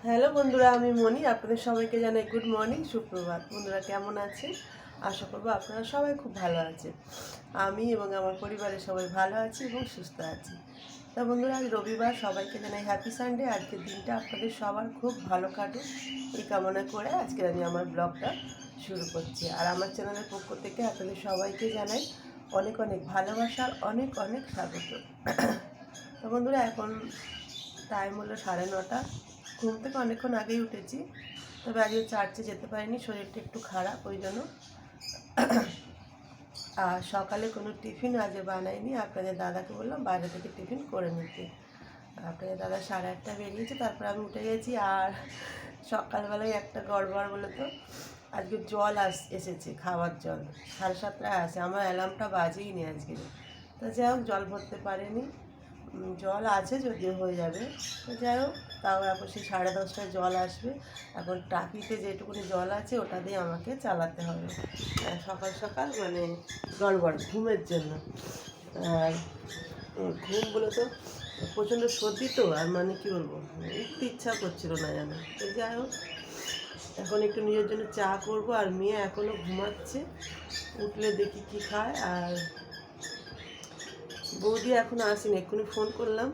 Hello বন্ধুরা, আমি মনি। আপনাদের সবাইকে জানাই গুড মর্নিং, সুপ্রভাত। বন্ধুরা কেমন আছে? আশা করবো আপনারা সবাই খুব ভালো আছে। আমি এবং আমার পরিবারের সবাই ভালো আছি এবং সুস্থ আছি। তা বন্ধুরা, আজ রবিবার, সবাইকে জানাই হ্যাপি সানডে। আজকের দিনটা আপনাদের সবার খুব ভালো কাটুক এই কামনা করে আজকে আমি আমার ব্লগটা শুরু করছি। আর আমার চ্যানেলের পক্ষ থেকে আপনাদের সবাইকে জানাই অনেক অনেক ভালোবাসার অনেক অনেক স্বাগত। তো বন্ধুরা, এখন টাইম হলো 9:30। ঘুম থেকে অনেকক্ষণ আগেই উঠেছি, তবে আজকে চার্চে যেতে পারিনি, শরীরটা একটু খারাপ ওই জন্য। আর সকালে কোনো টিফিন আজকে বানাইনি। আপনাদের দাদাকে বললাম বাইরে থেকে টিফিন করে নিতে। আপনাদের দাদা 8:30 বেরিয়েছে, তারপর আমি উঠে গেছি। আর সকালবেলায় একটা গড়বড় বলে তো, আজকে জল এসেছে, খাওয়ার জল 7:30 আসে। আমার অ্যালার্মটা বাজেই নি আজকে। তো যাই হোক, জল ভরতে পারিনি। জল আছে, যদিও হয়ে যাবে। তো যাই হোক, তাও এখন সেই 10:30টায় জল আসবে। এখন টাকিতে যেটুকুনি জল আছে ওটা দিয়ে আমাকে চালাতে হবে সকাল সকাল, মানে গড়বড় ঘুমের জন্য। আর ঘুম বলে তো প্রচণ্ড সর্দি তো, আর মানে কী বলবো, উঠতে ইচ্ছা করছিল না যেন। তো যাই হোক, এখন একটু নিজের জন্য চা করব। আর মেয়ে এখনও ঘুমাচ্ছে, উঠলে দেখি কি খায়। আর বৌদি এখনও আসেনি, এক্ষুনি ফোন করলাম।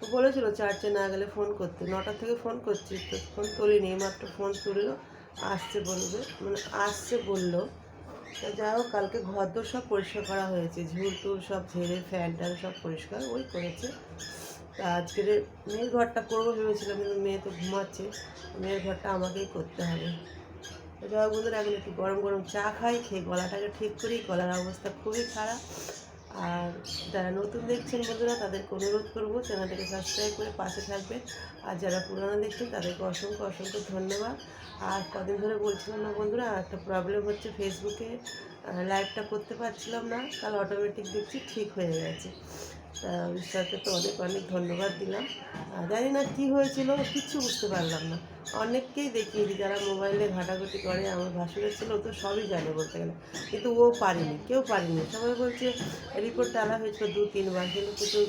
ও বলেছিল চার্চে না গেলে ফোন করতে। 9টা থেকে ফোন করছি, তো ফোন তুলিনি। এইমাত্র ফোন তুললো, আসছে বলবে, মানে আসছে বললো। তা যাই হোক, কালকে ঘরদোর সব পরিষ্কার করা হয়েছে, ঝুল টুল সব ঝেড়ে ফ্যান ট্যান সব পরিষ্কার ওই করেছে। তা আজকের মেয়ের ঘরটা করবো ভেবেছিলাম, কিন্তু মেয়ে তো ঘুমাচ্ছে, মেয়ের ঘরটা আমাকেই করতে হবে। তো যাই হোক বন্ধুরা, এখন একটু গরম গরম চা খাই, খেয়ে গলাটাকে ঠিক করি। গলার অবস্থা খুবই খারাপ। আর যারা নতুন দেখছেন বন্ধুরা, তাদেরকে অনুরোধ করবো চ্যানেলটাকে সাবস্ক্রাইব করে পাশে থাকবেন। আর যারা পুরানো দেখছেন তাদেরকে অসংখ্য অসংখ্য ধন্যবাদ। আর কদিন ধরে বলছিলাম না বন্ধুরা, একটা প্রবলেম হচ্ছে, ফেসবুকে লাইভটা করতে পারছিলাম না। কাল অটোমেটিক দেখছি ঠিক হয়ে গেছে। তা ঈশ্বরকে তো অনেক অনেক ধন্যবাদ দিলাম। জানি না কী হয়েছিল, কিচ্ছু বুঝতে পারলাম না। অনেককেই দেখিয়েছি যারা মোবাইলে ঘাটাঘাটি করে, আমার ভাসুরের ছিল, ও তো সবই জানে বলতে গেলে, কিন্তু ও পারেনি, কেউ পারেনি। সবাই বলছে রিপোর্ট ডালা হয়েছিল 2-3 বার, কিন্তু কিছু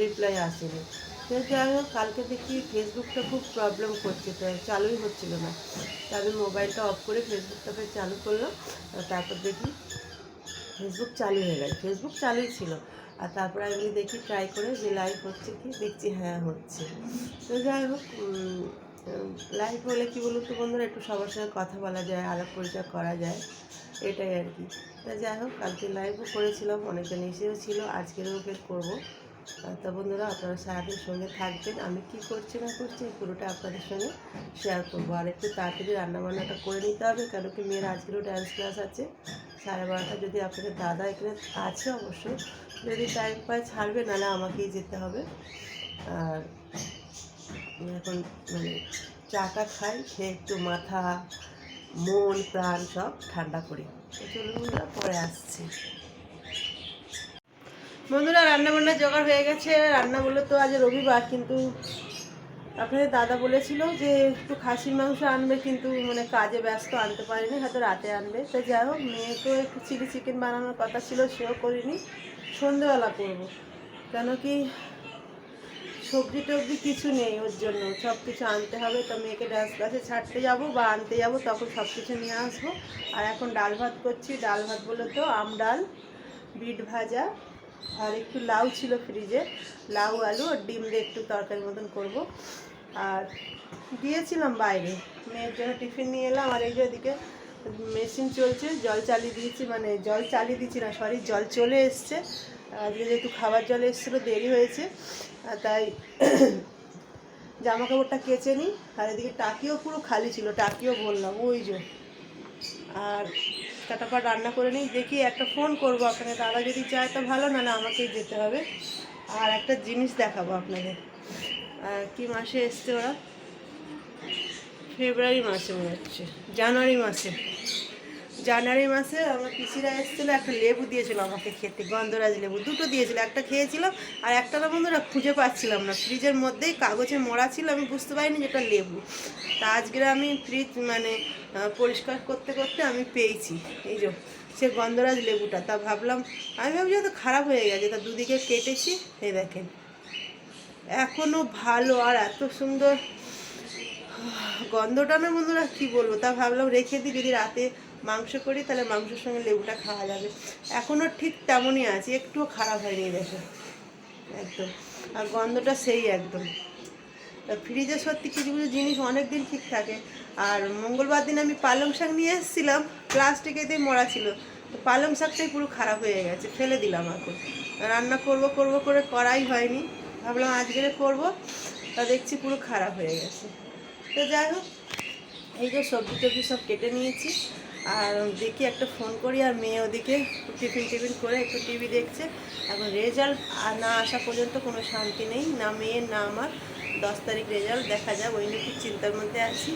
রিপ্লাই আসেনি। তো যাই হোক, কালকে দেখি ফেসবুকটা খুব প্রবলেম করছে, তো চালুই হচ্ছিল না। তা আমি মোবাইলটা অফ করে ফেসবুকটাকে চালু করলাম। তারপর দেখি ফেসবুক চালু হয়ে গেছে। ফেসবুক চালুই ছিল। আর তারপরে আমি দেখি ট্রাই করে যে লাইভ হচ্ছে কি, দেখছি হ্যাঁ হচ্ছে। তো যাই হোক, লাইভ হলে কী বলুন তো বন্ধুরা, একটু সবার সঙ্গে কথা বলা যায়, আলাপ পরিচয় করা যায়, এটাই আর কি। তা যাই হোক, কালকে লাইভও করেছিলাম, অনেকজন এসেও ছিল, আজকেরও ফের করবো। তা বন্ধুরা, আপনারা সারাদিন সঙ্গে থাকবেন। আমি কী করছি না করছি পুরোটা আপনাদের সঙ্গে শেয়ার করবো। আর একটু তাড়াতাড়ি রান্নাবান্নাটা করে নিতে হবে, কেন কি মেয়ের আজকেরও ডান্স ক্লাস আছে 12:30। যদি আপনাদের দাদা এখানে আছে অবশ্যই, যদি টাইম পায় ছাড়বে, নাহলে আমাকেই যেতে হবে। আর এখন মানে চাটা খাই, খেয়ে একটু মাথা মন প্রাণ সব ঠান্ডা করি। তো চলুন বন্ধুরা, পরে আসছি। বন্ধুরা, রান্নাবান্না জোগাড় হয়ে গেছে। রান্না বলে তো আজ রবিবার, কিন্তু আপনাদের দাদা বলেছিল যে একটু খাসির মাংস আনবে, কিন্তু মানে কাজে ব্যস্ত, আনতে পারিনি, হয়তো রাতে আনবে। তো যাই হোক, মেয়েকেও একটু চিলি চিকেন বানানোর কথা ছিল, সেও করিনি, সন্ধেবেলা করবো। কেন কি সবজি টবজি কিছু নেই, ওর জন্য সব কিছু আনতে হবে। তো মেয়েকে ডান্স ক্লাসে ছাড়তে যাব বা আনতে যাব, তখন সব কিছু নিয়ে আসবো। আর এখন ডাল ভাত করছি। ডাল ভাত বলে তো আম ডাল, বিট ভাজা, আর একটু লাউ ছিল ফ্রিজে, লাউ আলু আর ডিম দিয়ে একটু তরকারি মতন করব। আর গিয়েছিলাম বাইরে, মেয়ের জন্য টিফিন নিয়ে এলাম। আর এই যে এদিকে মেশিন চলছে, জল চালিয়ে দিয়েছি, মানে জল চালিয়ে দিচ্ছি না, সরি, জল চলে এসছে। আজকে যেহেতু খাবার জল এসেছিলো, দেরি হয়েছে, তাই জামা কাপড়টা কেচে নিই। আর এদিকে টাকিও পুরো খালি ছিল, টাকিও বললাম ওই যে। আর কাটাপাট রান্না করে নিই। দেখি একটা ফোন করবো আপনাদের দাদা, যদি চায় তো ভালো, নাহলে আমাকেই যেতে হবে। আর একটা জিনিস দেখাবো আপনাদের। কি মাসে এসছে ওরা? ফেব্রুয়ারি মাসে মনে হচ্ছে, জানুয়ারি মাসে আমার পিসিরা এসেছিলো, একটা লেবু দিয়েছিল আমাকে খেতে, গন্ধরাজ লেবু 2টো দিয়েছিল। একটা খেয়েছিলাম, আর একটা না বন্ধুরা খুঁজে পাচ্ছিলাম না, ফ্রিজের মধ্যেই কাগজে মোড়া ছিল, আমি বুঝতে পারিনি যেটা লেবু। তা আজকে আমি ফ্রিজ মানে পরিষ্কার করতে করতে আমি পেয়েছি এই যে সে গন্ধরাজ লেবুটা। তা ভাবলাম, আমি ভাবছি হয়তো খারাপ হয়ে গেছে, তা দুদিকে কেটেছি, এই দেখেন এখনও ভালো, আর এত সুন্দর গন্ধটা না বন্ধুরা কী বলবো, তা ভাবলাম রেখে দিই, যদি রাতে মাংস করি তাহলে মাংসের সঙ্গে লেবুটা খাওয়া যাবে। এখনও ঠিক তেমনই আছে, একটুও খারাপ হয়নি দেখো একদম, আর গন্ধটা সেই একদম। ফ্রিজে সত্যি কিছু কিছু জিনিস অনেক দিন ঠিক থাকে। আর মঙ্গলবার দিন আমি পালং শাক নিয়ে এসেছিলাম, প্লাস্টিকেতেই মরা ছিল, তো পালং শাকটাই পুরো খারাপ হয়ে গেছে, ফেলে দিলাম। এখন রান্না করব করব করে করাই হয়নি, ভাবলাম আজকে করব, তা দেখছি পুরো খারাপ হয়ে গেছে। তো যাই হোক, এই যে সবজি টবজি সব কেটে নিয়েছি, আর দেখি একটা ফোন করি, আর মেয়ে ওদিকে টিফিন করে একটু টিভি দেখছে। এখন রেজাল্ট না আসা পর্যন্ত কোনো শান্তি নেই, না মেয়ের না আমার। 10 তারিখ রেজাল্ট, দেখা যাক, ওই নিয়ে খুব চিন্তার মধ্যে আছি।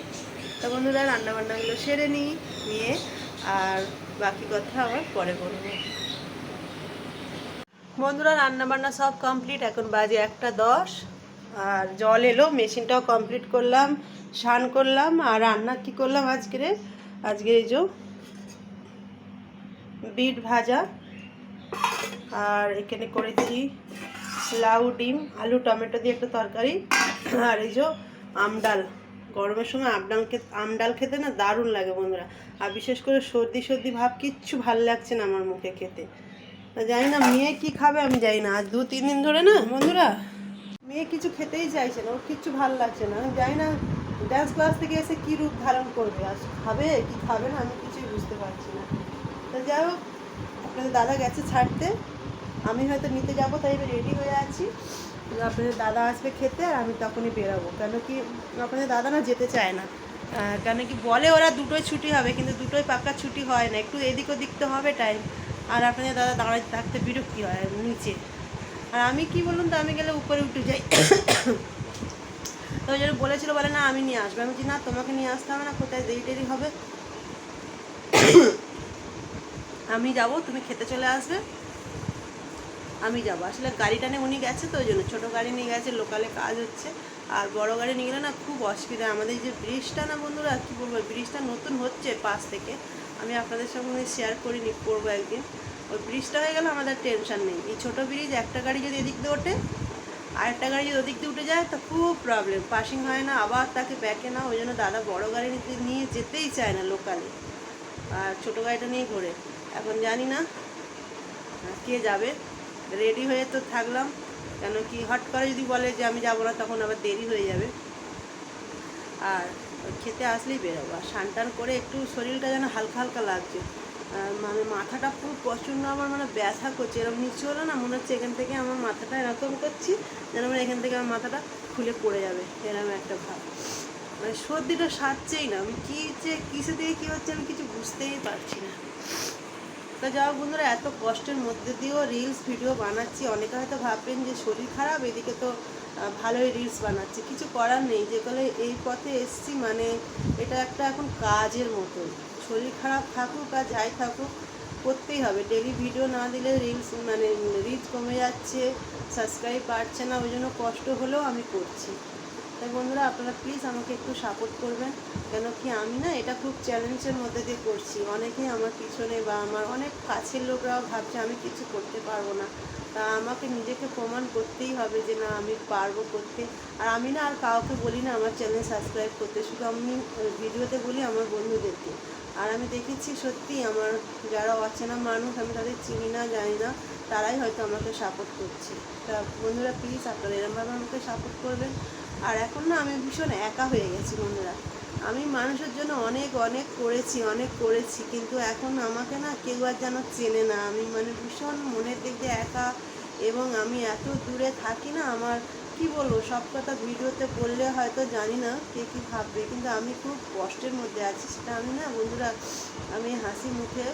তা বন্ধুরা রান্নাবান্নাগুলো সেরে নিয়ে আর বাকি কথা আবার পরে বলবো। বন্ধুরা রান্নাবান্না সব কমপ্লিট, এখন বাজে 1:10, আর জল এলো, মেশিনটাও কমপ্লিট করলাম, স্নান করলাম। আর রান্না কি করলাম আজকে এই যে বিট ভাজা, আর এখানে করেছি লাউ ডিম আলু টমেটো দিয়ে একটা তরকারি, আর এই যে আমডাল। গরমের সময় আমডাল খেতে না দারুণ লাগে বন্ধুরা, আর বিশেষ করে সর্দি ভাব কিচ্ছু ভালো লাগছে না আমার মুখে খেতে। জানি না মেয়ে কি খাবে, আমি জানি না, আজ 2-3 দিন ধরে না বন্ধুরা মেয়ে কিছু খেতেই চাইছে না, ওর কিচ্ছু ভালো লাগছে না। আমি জানি না ডান্স ক্লাস থেকে এসে কী রূপ ধারণ করবে, আজ খাবে কি খাবে না আমি কিছুই বুঝতে পারছি না। তো যাই হোক, আপনাদের দাদা গেছে ছাড়তে, আমি হয়তো নিতে যাবো, তাই রেডি হয়ে আছি। আপনাদের দাদা আসবে খেতে, আর আমি তখনই বেরাবো, কেন কি আপনাদের দাদা না যেতে চায় না, কেন কি বলে ওরা দুটোই ছুটি হবে, কিন্তু দুটোই পাক্কা ছুটি হয় না, একটু এদিক ওদিক তো হবে টাইম। আর আপনাদের দাদা দাঁড়ায় থাকতে বিরক্তি হয় নিচে, আর আমি কি বলুন তো, আমি গেলে উপরে উঠে যাই। তো ওই জন্য বলেছিল, বলে না আমি নিয়ে আসবো। আমি বলছি না, তোমাকে নিয়ে আসতে হবে না, কোথায় দেরি হবে, আমি যাব, তুমি খেতে চলে আসবে, আমি যাবো। আসলে গাড়িটা নিয়ে উনি গেছে, তো ওই জন্য ছোটো গাড়ি নিয়ে গেছে, লোকালে কাজ হচ্ছে। আর বড় গাড়ি নিয়ে গেলে না খুব অসুবিধা। আমাদের যে ব্রিজটা না বন্ধুরা, কী বলবো, ব্রিজটা নতুন হচ্ছে পাশ থেকে, আমি আপনাদের সঙ্গে শেয়ার করিনি, করবো একদিন। ওই ব্রিজটা হয়ে গেলে আমাদের টেনশন নেই। এই ছোটো ব্রিজ, একটা গাড়ি যদি এদিক দিয়ে ওঠে, আরেকটা গাড়ি যদি ওদিক দিয়ে উঠে যায়, তো খুব প্রবলেম, পাসিং হয় না, আবার তাকে ব্যাকে না। ওই জন্য দাদা বড় গাড়ি নিয়ে যেতেই চায় না লোকালে, আর ছোটো গাড়িটা নিয়েই ঘোরে। এখন জানি না কে যাবে, রেডি হয়ে তো থাকলাম, কেন কি হট করে যদি বলে যে আমি যাবো না, তখন আবার দেরি হয়ে যাবে। আর খেতে আসলেই বেরোবো, আর স্নান করে একটু শরীরটা যেন হালকা হালকা লাগছে, মানে মাথাটা খুব প্রচণ্ড আমার মানে ব্যথা করছে, এরকম নিচু হলো না, মনে হচ্ছে এখান থেকে আমার মাথাটা এরকম করছি যেন মানে এখান থেকে আমার মাথাটা খুলে পড়ে যাবে, এরকম একটা ভাব। মানে সর্দিটা সারছেই না, আমি কিসে দিয়ে কী হচ্ছে আমি কিছু বুঝতেই পারছি না। তা যাও বন্ধুরা, এত কষ্টের মধ্যে দিয়েও রিলস ভিডিও বানাচ্ছি। অনেকে হয়তো ভাববেন যে শরীর খারাপ, এদিকে তো ভালোই রিলস বানাচ্ছি, কিছু করার নেই, যেগুলো এই পথে এসছি, মানে এটা একটা এখন কাজের মতো। শরীর খারাপ থাকুক আর যাই থাকুক, করতেই হবে। ডেলি ভিডিও না দিলে রিলস মানে রিচ কমে যাচ্ছে, সাবস্ক্রাইব বাড়ছে না, ওই জন্য কষ্ট হলেও আমি করছি। তাই বন্ধুরা আপনারা প্লিজ আমাকে একটু সাপোর্ট করবেন, কেন কি আমি না এটা খুব চ্যালেঞ্জের মধ্যে দিয়ে করছি। অনেকেই আমার পিছনে বা আমার অনেক কাছের লোকরাও ভাবছে আমি কিছু করতে পারবো না, তা আমাকে নিজেকে প্রমাণ করতেই হবে যে না আমি পারবো করতে। আর আমি না আর কাউকে বলি না আমার চ্যানেল সাবস্ক্রাইব করতে, শুধু আমি ভিডিওতে বলি আমার বন্ধুদেরকে। আর আমি দেখেছি সত্যি আমার যারা অচেনা মানুষ, আমি তাদের চিনি না জানি না, তারাই হয়তো আমাকে সাপোর্ট করছে। তা বন্ধুরা প্লিজ আপনারা এরমভাবে আমাকে সাপোর্ট করবেন। আর এখন না আমি ভীষণ একা হয়ে গেছি বন্ধুরা, আমি মানুষের জন্য অনেক করেছি, কিন্তু এখন আমাকে না কেউ আর যেন চেনে না। আমি মানে ভীষণ মনের দিক দিয়ে একা, এবং আমি এত দূরে থাকি না, আমার কি বলবো, সব কথা ভিডিওতে বললে হয়তো জানি না কে কী ভাববে, কিন্তু আমি খুব কষ্টের মধ্যে আছি। সেটা আমি না বন্ধুরা, আমি হাসি মুখে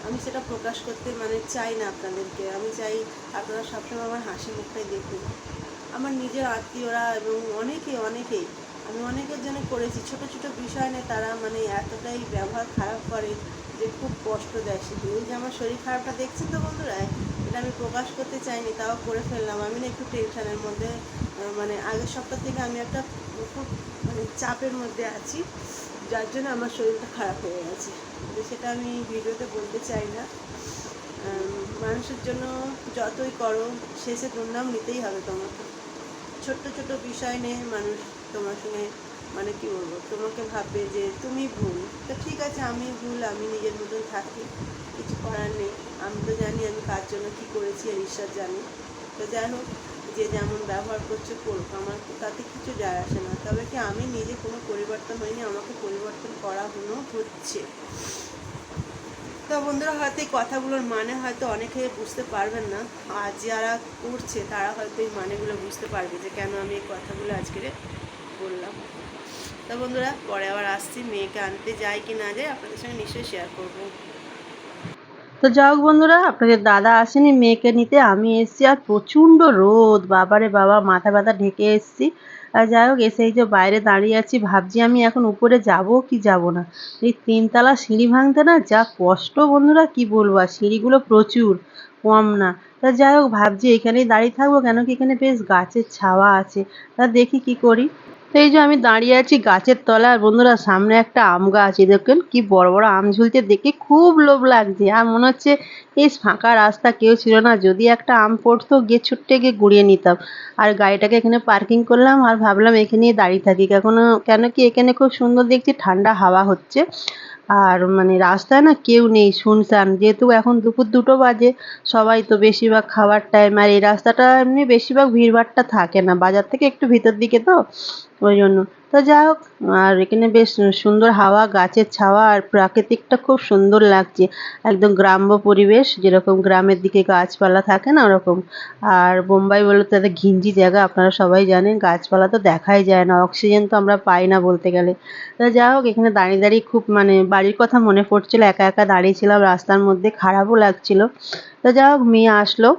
আমি সেটা প্রকাশ করতে মানে চাই না আপনাদেরকে। আমি চাই আপনারা সবসময় আমার হাসি মুখটাই দেখুন। আমার নিজের আত্মীয়রা এবং অনেকেই আমি অনেকের জন্য করেছি, ছোট ছোট বিষয় নিয়ে তারা মানে এতটাই ব্যবহার খারাপ করে যে খুব কষ্ট দেয়। শুধু এই যে আমার শরীর খারাপটা দেখছি তো বন্ধুরা, এটা আমি প্রকাশ করতে চাইনি, তাও করে ফেললাম। আমি না একটু টেনশনের মধ্যে, মানে আগের সপ্তাহ থেকে আমি একটা খুব মানে চাপের মধ্যে আছি, যার জন্য আমার শরীরটা খারাপ হয়ে গেছে, কিন্তু সেটা আমি ভিডিওতে বলতে চাই না। মানুষের জন্য যতই করো, শেষে দুর্নাম নিতেই হবে তোমাকে। ছোট্ট ছোট বিষয় নিয়ে মানুষ তোমার সঙ্গে মানে কি বলবো, তোমাকে ভাববে যে তুমি ভুল। তো ঠিক আছে, আমি ভুল, আমি নিজের মতন থাকি, কিছু করার নেই। আমি তো জানি আমি কার জন্য কী করেছি, আর ঈশ্বর জানি। তো যাই হোক, যে যেমন ব্যবহার করছে করুক, আমার তাতে কিছু যায় আসে না। তবে কি আমি নিজে কোনো পরিবর্তন হয়নি, আমাকে পরিবর্তন করানো হচ্ছে। তো বন্ধুরা, হয়তো এই কথাগুলোর মানে হয়তো অনেকে বুঝতে পারবেন না, আর যারা করছে তারা হয়তো এই মানেগুলো বুঝতে পারবে যে কেন আমি এই কথাগুলো আজকে বললাম। তো বন্ধুরা, পরে আবার আসছি, মেয়েকে আনতে যাই কি না যাই আপনাদের সঙ্গে নিশ্চয়ই শেয়ার করবো। তো যাই হোক বন্ধুরা, আপনাদের দাদা আসেনি মেয়েকে নিতে, আমি এসেছি। আর প্রচণ্ড রোদ, বাবারে বাবা, মাথা ব্যথা ঢেকে এসেছি। আর যাই হোক, এসে এই যে বাইরে দাঁড়িয়ে আছি, ভাবছি আমি এখন উপরে যাব কি যাব না। এই 3তলা সিঁড়ি ভাঙতে না যা কষ্ট বন্ধুরা, কি বলবো। আর সিঁড়িগুলো প্রচুর, কম না। তা যাই হোক, ভাবছি এখানেই দাঁড়িয়ে থাকবো, কেন কি এখানে বেশ গাছের ছাওয়া আছে। তা দেখি কি করি। তো এই যে আমি দাঁড়িয়ে আছি গাছের তলায়, আর বন্ধুরা সামনে একটা আম গাছ, এই দেখুন কি বড় বড় আম ঝুলছে, দেখে খুব লোভ লাগছে। আর মনে হচ্ছে এই ফাঁকা রাস্তা, কেউ ছিল না, যদি একটা আম পড়তো গিয়ে ছুট্টে গিয়ে গুড়িয়ে নিতাম। আর গাড়িটাকে এখানে পার্কিং করলাম, আর ভাবলাম এখানেই দাঁড়িয়ে থাকি, কেন কি এখানে খুব সুন্দর দেখছি, ঠান্ডা হাওয়া হচ্ছে। আর মানে রাস্তায় না কেউ নেই, শুনশান, যেহেতু এখন দুপুর 2টো বাজে, সবাই তো বেশিরভাগ খাওয়ার টাইম। আর এই রাস্তাটা এমনি বেশিরভাগ ভিড়ভাট্টা থাকে না, বাজার থেকে একটু ভিতর দিকে তো, ওই জন্য। তো যাই হোক, আর এখানে বেশ সুন্দর হাওয়া, গাছের ছাওয়া, আর প্রাকৃতিকটা খুব সুন্দর লাগছে। একদম গ্রাম্য পরিবেশ, যেরকম গ্রামের দিকে গাছপালা থাকে না ওরকম। আর বোম্বাই বলে তো একটা ঘিঞ্জি জায়গা, আপনারা সবাই জানেন, গাছপালা তো দেখাই যায় না, অক্সিজেন তো আমরা পাই না বলতে গেলে। তো যাই হোক, এখানে দাঁড়িয়ে দাঁড়িয়ে খুব মানে বাড়ির কথা মনে পড়ছিল, একা একা দাঁড়িয়েছিলাম রাস্তার মধ্যে, খারাপও লাগছিল। তো যাই হোক, মেয়ে আসলো।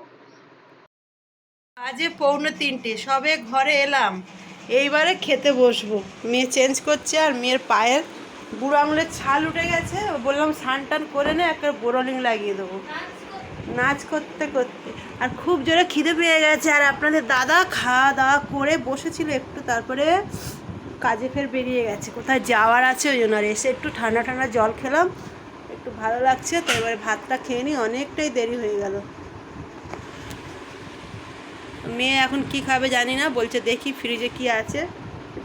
আজে 2:45 সবে ঘরে এলাম, এইবারে খেতে বসবো। মেয়ে চেঞ্জ করছে, আর মেয়ের পায়ের বুড়ো আঙুলের ছাল উঠে গেছে, বললাম স্নান টান করে নে, একটা বোরোলিং লাগিয়ে দেবো। নাচ করতে করতে, আর খুব জোরে খিদে পেয়ে গেছে। আর আপনাদের দাদা খাওয়া দাওয়া করে বসেছিল একটু, তারপরে কাজে ফের বেরিয়ে গেছে, কোথায় যাওয়ার আছে ওই জন্য। আর এসে একটু ঠান্ডা ঠান্ডা জল খেলাম, একটু ভালো লাগছে। তো এবারে ভাতটা খেয়ে নিই, অনেকটাই দেরি হয়ে গেল। মেয়ে এখন কি খাবে জানি না, বলছে দেখি ফ্রিজে কি আছে,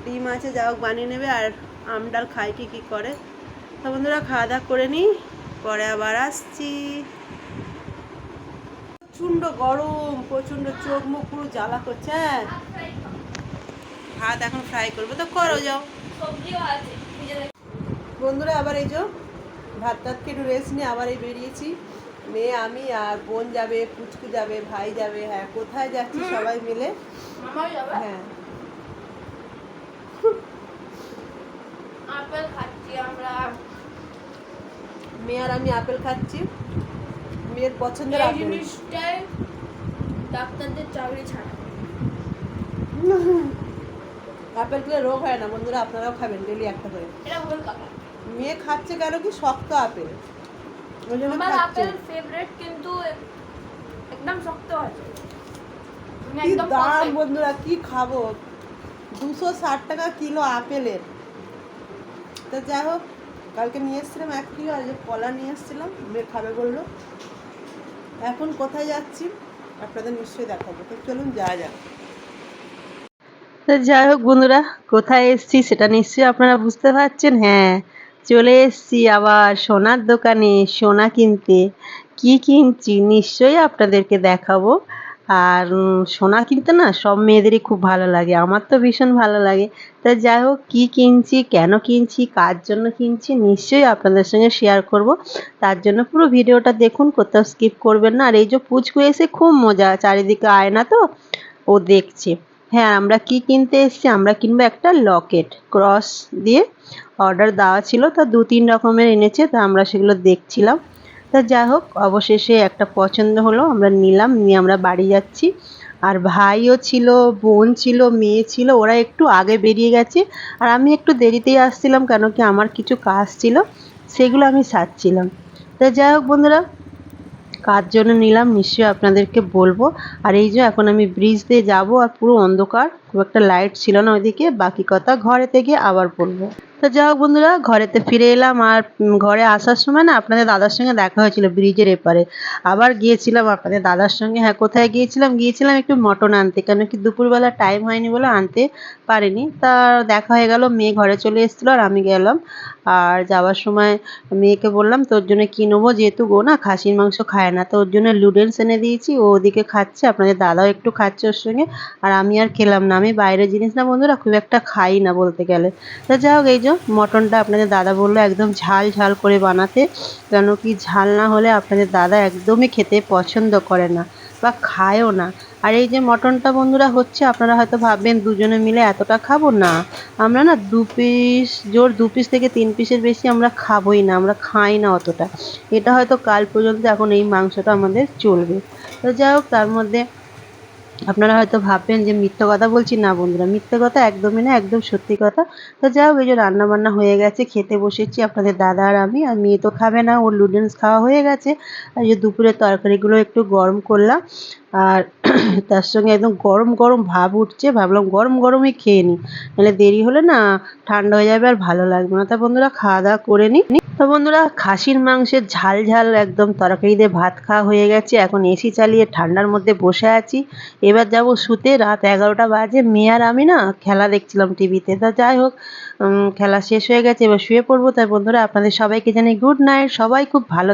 ডিম আছে, যা হোক বানিয়ে নেবে, আর আম ডাল খায় কি করে। তো বন্ধুরা, খাওয়া দাওয়া করে নিই, পরে আবার আসছি। প্রচণ্ড গরম, প্রচণ্ড, চোখ মুখ পুরো জ্বালা করছে। হ্যাঁ, ভাত এখন ফ্রাই করবো, তো করো যাও। বন্ধুরা, আবার এই যে ভাত টাত একটু রেস্ট নিয়ে আবার এই বেরিয়েছি। মেয়ে, আমি, আর বোন যাবে, পুচকু যাবে, ভাই যাবে। হ্যাঁ, কোথায় যাচ্ছি সবাই মিলে। হ্যাঁ, আপেল খাচ্ছি আমরা। মেয়ে আর আমি আপেল খাচ্ছি, মেয়ের পছন্দের এই আপেল। জিনিসটাই ডাক্তারদের চাকরি ছাড়া। আপেল খেলে রোগ হয় না বন্ধুরা, আপনারাও খাবেন ডেলি একটা করে। এটা ভুল কথা। মেয়ে খাচ্ছে কেন কি, শক্ত আপেল, ওই জন্য আমার খাচ্ছে। আপেল ফেভারিট, কিন্তু একদম শক্ত আছে। মানে কি একদম দাম perfect। বন্ধুরা, কি খাবো, 260 টাকা কিলো আপেলের। তো যাই হোক, কালকে নিয়ে এসেছিলাম 1 কিলো, আর যে কলা নিয়ে এসেছিলাম, মেয়ে খাবে বললো। এখন কোথায় যাচ্ছি আপনাদের নিশ্চয়ই দেখাবো, তো চলুন যাওয়া যাক। তো যাই হোক বন্ধুরা, কোথায় এসেছি সেটা নিশ্চয়ই আপনারা বুঝতে পারছেন। হ্যাঁ, চলে এসেছি আবার সোনার দোকানে, সোনা কিনতে। কি কিনছি নিশ্চয়ই আপনাদেরকে দেখাবো। আর সোনা কিনতে না সব মেয়েদেরই খুব ভালো লাগে, আমার তো ভীষণ ভালো লাগে। তা যাই হোক, কী কিনছি, কেন কিনছি, কার জন্য কিনছি, নিশ্চয়ই আপনাদের সঙ্গে শেয়ার করব। তার জন্য পুরো ভিডিওটা দেখুন, কোথাও স্কিপ করবেন না। আর এই যে পুচকু এসে খুব মজা, চারিদিকে আয়না তো, ও দেখছে। হ্যাঁ, আমরা কি কিনতে এসেছি, আমরা কিনবো একটা লকেট, ক্রস দিয়ে অর্ডার দেওয়া ছিল, তা 2-3 রকমের এনেছে, তা আমরা সেগুলো দেখছিলাম। তা যাই হোক, অবশেষে একটা পছন্দ হলো, আমরা নিলাম, নিয়ে আমরা বাড়ি যাচ্ছি। আর ভাইও ছিল, বোন ছিল, মেয়ে ছিল, ওরা একটু আগে বেরিয়ে গেছে। আর আমি একটু দেরিতেই আসছিলাম, কেন কি আমার কিছু কাজ ছিল, সেগুলো আমি সারছিলাম। তা যাই হোক বন্ধুরা, কার জন্য নিলাম নিশ্চয়ই আপনাদেরকে বলবো। আর এই যে এখন আমি ব্রিজ দিয়ে যাব, আর পুরো অন্ধকার, খুব একটা লাইট ছিল না ওইদিকে। বাকি কথা ঘরেতে গিয়ে আবার বলবো। তো যাই হোক বন্ধুরা, ঘরেতে ফিরে এলাম। আর ঘরে আসার সময় না আপনাদের দাদার সঙ্গে দেখা হয়েছিল ব্রিজের এপারে। আবার গিয়েছিলাম আপনাদের দাদার সঙ্গে। হ্যাঁ, কোথায় গিয়েছিলাম একটু মটন আনতে, কেন কি দুপুরবেলা টাইম হয়নি বলে আনতে পারিনি। তা দেখা হয়ে গেল, মেয়ে ঘরে চলে এসেছিলো আর আমি গেলাম। আর যাওয়ার সময় মেয়েকে বললাম তোর জন্য কি নেবো, যেহেতু ও না খাসির মাংস খায় না, তো ওর জন্য লুডেন্স এনে দিয়েছি। ও ওদিকে খাচ্ছে, আপনাদের দাদাও একটু খাচ্ছে ওর সঙ্গে। আর আমি আর খেলাম না, আমি বাইরের জিনিস না বন্ধুরা খুব একটা খাই না বলতে গেলে। তা যাই হোক, এই যে মটনটা আপনাদের দাদা বললো একদম ঝাল ঝাল করে বানাতে, কেন কি ঝাল না হলে আপনাদের দাদা একদমই খেতে পছন্দ করে না বা খায়ও না। আর এই যে মটনটা বন্ধুরা হচ্ছে, আপনারা হয়তো ভাববেন দুজনে মিলে এতটা খাবো না, আমরা না 2 পিস, জোর 2 পিস থেকে 3 পিসের বেশি আমরা খাবোই না, আমরা খাই না অতটা। এটা হয়তো কাল পর্যন্ত এখন এই মাংসটা আমাদের চলবে। তো যাই হোক, তার মধ্যে আপনারা হয়তো ভাববেন যে মিথ্যে কথা বলছি। না বন্ধুরা, মিথ্যে কথা একদমই না, একদম সত্যি কথা। তো যাই হোক, এই যে রান্না বান্না হয়ে গেছে, খেতে বসেছি আপনাদের দাদা আর আমি। আর মেয়ে তো খাবে না, ওর লুডেন্স খাওয়া হয়ে গেছে। আর এই যে দুপুরের তরকারিগুলো একটু গরম করলাম। আর তার সঙ্গে একদম গরম গরম ভাব উঠছে, ভাবলাম গরম গরমই খেয়ে নিই, নাহলে দেরি হলে না ঠান্ডা হয়ে যাবে আর ভালো লাগবে না। তা বন্ধুরা খাওয়া দাওয়া করে নিই। তো বন্ধুরা, খাসির মাংসের ঝাল ঝাল একদম তরকারি দিয়ে ভাত খাওয়া হয়ে গেছে। এখন এসি চালিয়ে ঠান্ডার মধ্যে বসে আছি। এবার যাব শুতে, রাত 11টা বাজে। মেয়ে আর আমি না খেলা দেখছিলাম টিভিতে। তা যাই হোক, খেলা শেষ হয়ে গেছে, এবার শুয়ে পড়বো। তাই বন্ধুরা আপনাদের সবাইকে জানাই গুড নাইট, সবাই খুব ভালো